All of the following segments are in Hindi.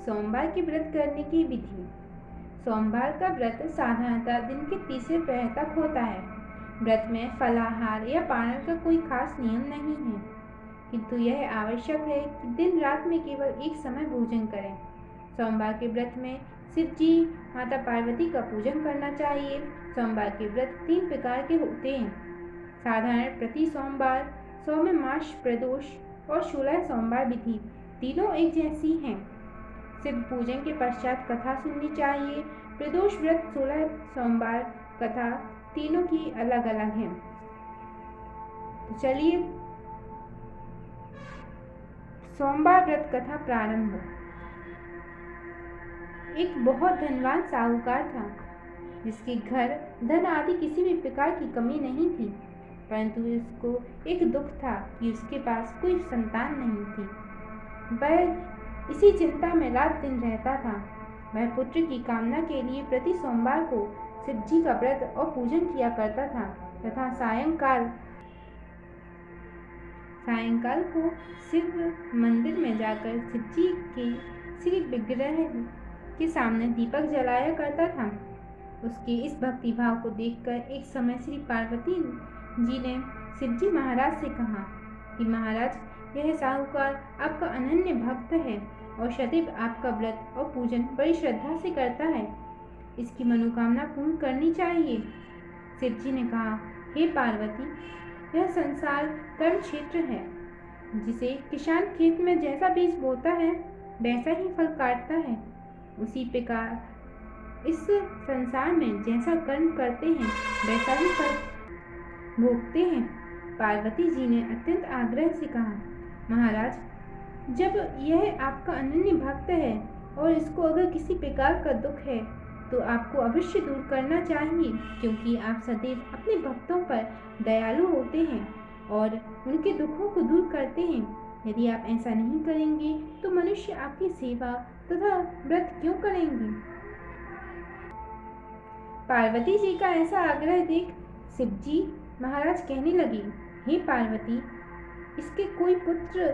सोमवार के व्रत करने की विधि। सोमवार का व्रत साधारणतः दिन के तीसरे पहर तक होता है। व्रत में फलाहार या पारण का कोई खास नियम नहीं है, किंतु यह आवश्यक है कि दिन रात में केवल एक समय भोजन करें। सोमवार के व्रत में शिव जी, माता पार्वती का पूजन करना चाहिए। सोमवार के व्रत 3 प्रकार के होते हैं: साधारण प्रति सोमवार, सौम्य मास प्रदोष और 16 सोमवार विधि। तीनों एक जैसी हैं। शिव पूजन के पश्चात कथा सुननी चाहिए। प्रदोष व्रत 16 सोमवार कथा तीनों की अलग अलग है। तो चलिए सोमवार व्रत कथा प्रारंभ। एक बहुत धनवान साहूकार था, जिसके घर धन आदि किसी भी प्रकार की कमी नहीं थी, परंतु उसको एक दुख था कि उसके पास कोई संतान नहीं थी। वह इसी चिंता में रात दिन रहता था। वह पुत्र की कामना के लिए प्रति सोमवार को शिव जी का व्रत और पूजन किया करता था तथा सायंकाल को शिव मंदिर में जाकर शिव जी के श्री विग्रह के सामने दीपक जलाया करता था। उसके इस भक्ति भाव को देखकर एक समय श्री पार्वती जी ने शिव जी महाराज से कहा कि महाराज, यह साहूकार आपका अनन्य भक्त है और सदैव आपका व्रत और पूजन बड़ी श्रद्धा से करता है। इसकी मनोकामना पूर्ण करनी चाहिए। शिव जी ने कहा, हे पार्वती, यह संसार कर्म क्षेत्र है, जिसे किसान खेत में जैसा बीज बोता है वैसा ही फल काटता है। उसी प्रकार इस संसार में जैसा कर्म करते हैं वैसा ही फल भोगते हैं। पार्वती जी ने अत्यंत आग्रह से कहा, महाराज, जब यह आपका अनन्य भक्त है और इसको अगर किसी प्रकार का दुख है तो आपको अवश्य दूर करना चाहिए, क्योंकि आप सदैव अपने भक्तों पर दयालु होते हैं और उनके दुखों को दूर करते हैं। यदि आप ऐसा नहीं करेंगे तो मनुष्य आपकी सेवा तथा व्रत क्यों करेंगे? पार्वती जी का ऐसा आग्रह देख शिव जी महाराज कहने लगे, हे पार्वती, इसके कोई पुत्र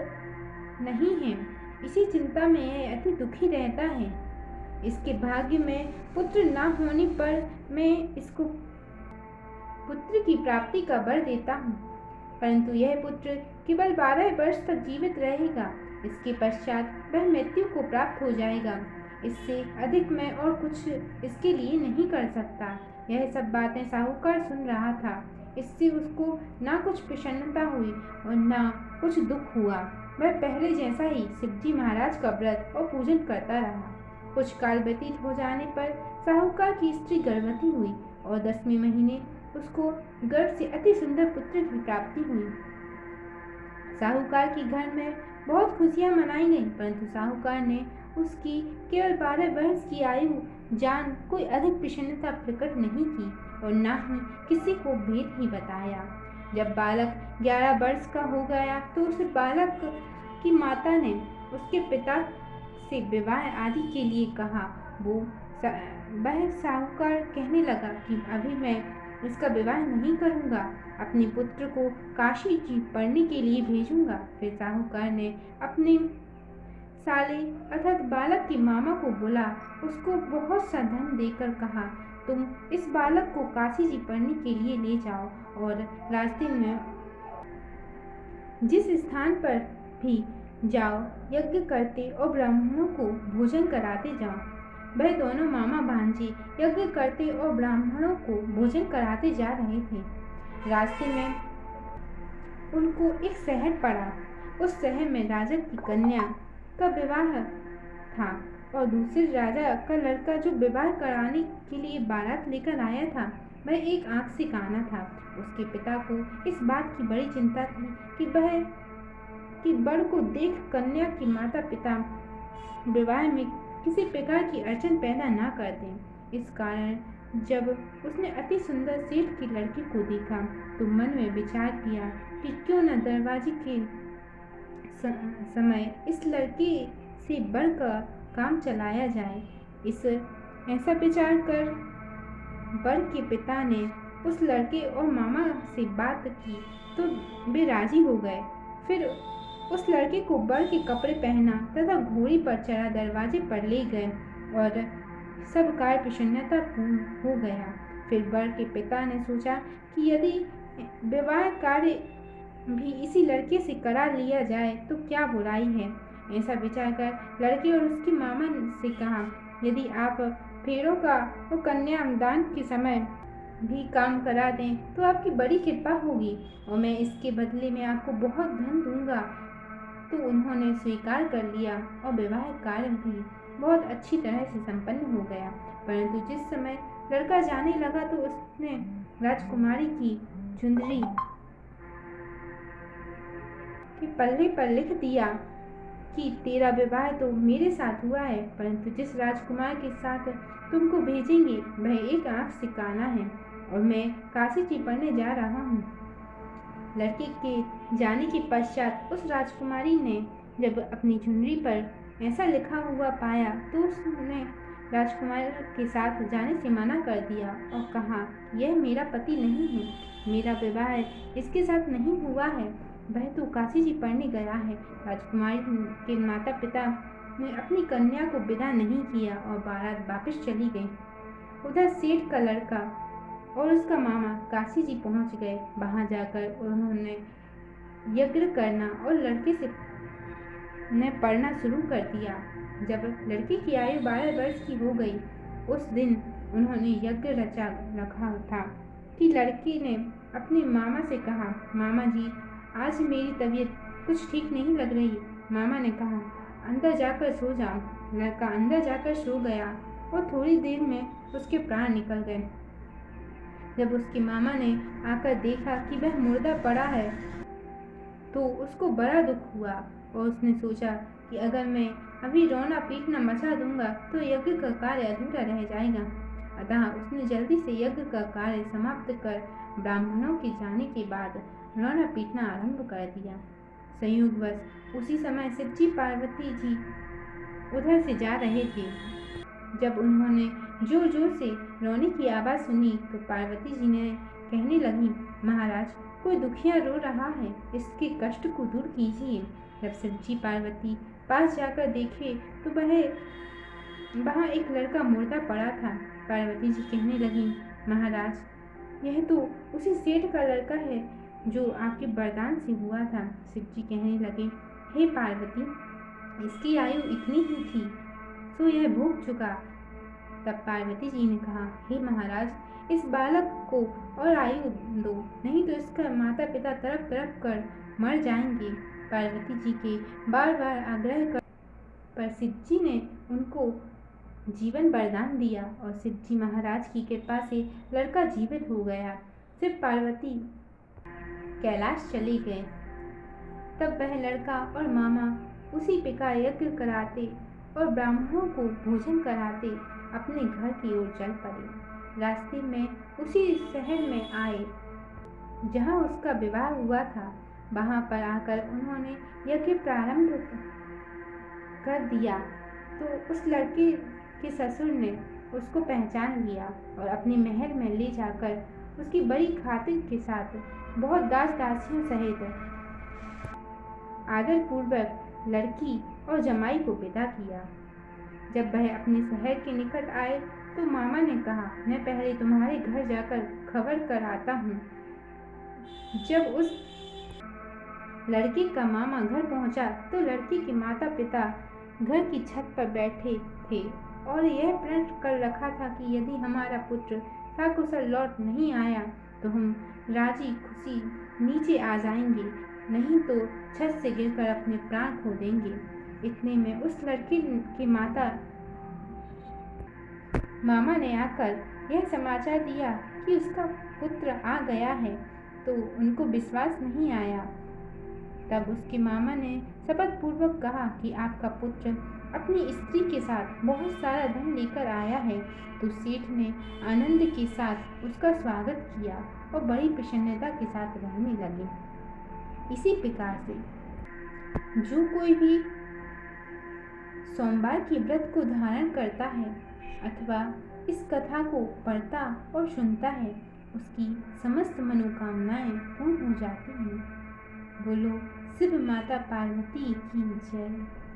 नहीं है। इसी चिंता में यह अति दुखी रहता है। इसके भाग्य में पुत्र न होने पर मैं इसको पुत्र की प्राप्ति का वर देता हूँ, परंतु यह पुत्र केवल 12 वर्ष तक जीवित रहेगा। इसके पश्चात वह मृत्यु को प्राप्त हो जाएगा। इससे अधिक मैं और कुछ इसके लिए नहीं कर सकता। यह सब बातें साहूकार सुन रहा था। इससे उसको ना कुछ प्रसन्नता हुई और ना कुछ दुख हुआ। वह पहले जैसा ही शिवजी महाराज का व्रत और पूजन करता रहा। कुछ काल व्यतीत हो जाने पर साहूकार की स्त्री गर्भवती हुई और 10वें महीने उसको गर्भ से अति सुंदर पुत्र की प्राप्ति हुई। साहूकार के घर में बहुत खुशियां मनाई गईं, परंतु साहूकार ने उसकी केवल 12 वर्ष की आयु जान कोई अधिक प्रसन्नता प्रकट नहीं की और न ही किसी को भेद ही बताया। जब बालक 11 वर्ष का हो गया तो उस बालक की माता ने उसके पिता से विवाह आदि के लिए कहा। वह साहूकार कहने लगा कि अभी मैं इसका विवाह नहीं करूंगा, अपने पुत्र को काशी जी पढ़ने के लिए भेजूंगा। फिर साहूकार ने अपने साले अर्थात बालक की मामा को बुला उसको बहुत सा धन देकर कहा, तुम इस बालक को काशी जी पढ़ने के लिए ले जाओ और रास्ते में जिस स्थान पर भी जाओ यज्ञ करते और ब्राह्मणों को भोजन कराते जाओ। वह दोनों मामा भांजे यज्ञ करते और ब्राह्मणों को भोजन कराते जा रहे थे। रास्ते में उनको एक शहर पड़ा। उस शहर में राजा की कन्या का विवाह था और दूसरे राजा का लड़का जो विवाह कराने के लिए बारात लेकर आया था वह एक आंख से काना था। उसके पिता को इस बात की बड़ी चिंता थी कि वर को देख कन्या की माता पिता विवाह में किसी प्रकार की अड़चन पैदा न कर दें। इस कारण जब उसने अति सुंदर सेठ की लड़की को देखा तो मन में विचार किया कि क्यों न दरवाजे के समय इस लड़के से वर का काम चलाया जाए। ऐसा विचार कर वर के पिता ने उस लड़के और मामा से बात की तो वे राजी हो गए। फिर उस लड़के को बर के कपड़े पहना तथा घोड़ी पर चढ़ा दरवाजे पर ले गए और सब कार्य प्रसन्नता पूर्ण हो गया। फिर बर के पिता ने सोचा कि यदि विवाह कार्य भी इसी लड़के से करा लिया जाए तो क्या बुराई है। ऐसा विचार कर लड़के और उसकी मामा से कहा, यदि आप फेरों का और कन्यादान के समय भी काम करा दें तो आपकी बड़ी कृपा होगी और मैं इसके बदले में आपको बहुत धन दूंगा। तो उन्होंने स्वीकार कर लिया और विवाह कार्य भी बहुत अच्छी तरह से संपन्न हो गया। परंतु जिस समय लड़का जाने लगा तो उसने राजकुमारी की चुंदरी के पल्ले पर लिख दिया कि तेरा विवाह तो मेरे साथ हुआ है, परंतु जिस राजकुमार के साथ तुमको भेजेंगे वह एक आंख से काना है और मैं काशी जी पढ़ने जा रहा हूँ। लड़के के जाने के पश्चात उस राजकुमारी ने जब अपनी चुनरी पर ऐसा लिखा हुआ पाया तो उसने राजकुमार के साथ जाने से मना कर दिया और कहा, यह मेरा पति नहीं है, मेरा विवाह इसके साथ नहीं हुआ है, वह तो काशी जी पढ़ने गया है। राजकुमारी के माता पिता ने अपनी कन्या को विदा नहीं किया और बारात वापस चली गई। उधर सेठ का लड़का और उसका मामा काशी जी पहुंच गए। वहां जाकर उन्होंने यज्ञ करना और लड़के से ने पढ़ना शुरू कर दिया। जब लड़की की आयु 12 वर्ष की हो गई, उस दिन उन्होंने यज्ञ रखा था कि लड़की ने अपने मामा से कहा, मामा जी आज मेरी तबीयत कुछ ठीक नहीं लग रही। मामा ने कहा, अंदर जाकर सो जाओ। लड़का अंदर जाकर सो गया और थोड़ी देर में उसके प्राण निकल गए। जब उसके मामा ने आकर देखा कि वह मुर्दा पड़ा है तो उसको बड़ा दुख हुआ और उसने सोचा कि अगर मैं अभी रोना पीटना मचा दूंगा तो यज्ञ का कार्य अधूरा रह जाएगा। अतः उसने जल्दी से यज्ञ का कार्य समाप्त कर ब्राह्मणों के जाने के बाद रोना पीटना आरंभ कर दिया। संयोगवश उसी समय शिवजी पार्वती जी उधर से जा रहे थे। जब उन्होंने जोर जोर से रोने की आवाज़ सुनी तो पार्वती जी ने कहने लगी, महाराज कोई दुखिया रो रहा है, इसके कष्ट को दूर कीजिए। जब शिवजी पार्वती पास जाकर देखे तो वहाँ एक लड़का मुर्दा पड़ा था। पार्वती जी कहने लगी, महाराज यह तो उसी सेठ का लड़का है जो आपके वरदान से हुआ था। शिवजी कहने लगे, हे पार्वती इसकी आयु इतनी ही थी तो यह भोग चुका। तब पार्वती जी ने कहा, हे महाराज इस बालक को और आयु दो, नहीं तो इसका माता पिता तड़प तड़प कर मर जाएंगे। पार्वती जी के बार बार आग्रह पर शिवजी ने उनको जीवन वरदान दिया और शिवजी महाराज की कृपा से लड़का जीवित हो गया। शिव पार्वती कैलाश चले गए। तब वह लड़का और मामा उसी प्रकार यज्ञ कराते और ब्राह्मणों को भोजन कराते अपने घर की ओर चल पड़े। रास्ते में उसी शहर में आए जहाँ उसका विवाह हुआ था। वहाँ पर आकर उन्होंने यज्ञ प्रारंभ कर दिया तो उस लड़के के ससुर ने उसको पहचान लिया और अपने महल में ले जाकर उसकी बड़ी खातिर के साथ बहुत दास दासियों सहित आदर पूर्वक लड़की और जमाई को विदा किया। जब वह अपने शहर के निकट आए तो मामा ने कहा, मैं पहले तुम्हारे घर जाकर खबर कर आता हूँ। जब उस लड़की का मामा घर पहुंचा तो लड़की के माता पिता घर की छत पर बैठे थे और यह प्रण कर रखा था कि यदि हमारा पुत्र सकुशल लौट नहीं आया तो हम राजी खुशी नीचे आ जाएंगे, नहीं तो छत से गिरकर अपने प्राण खो देंगे। इतने में उस लड़की की मामा ने आकर यह समाचार दिया कि उसका पुत्र आ गया है तो उनको विश्वास नहीं आया। तब उसके मामा ने शपथ पूर्वक कहा कि आपका पुत्र अपनी स्त्री के साथ बहुत सारा धन लेकर आया है। तो सेठ ने आनंद के साथ उसका स्वागत किया और बड़ी प्रसन्नता के साथ रहने लगे। इसी प्रकार से जो कोई भी सोमवार के व्रत को धारण करता है अथवा इस कथा को पढ़ता और सुनता है उसकी समस्त मनोकामनाएं पूर्ण हो जाती हैं। बोलो शिव माता पार्वती की जय।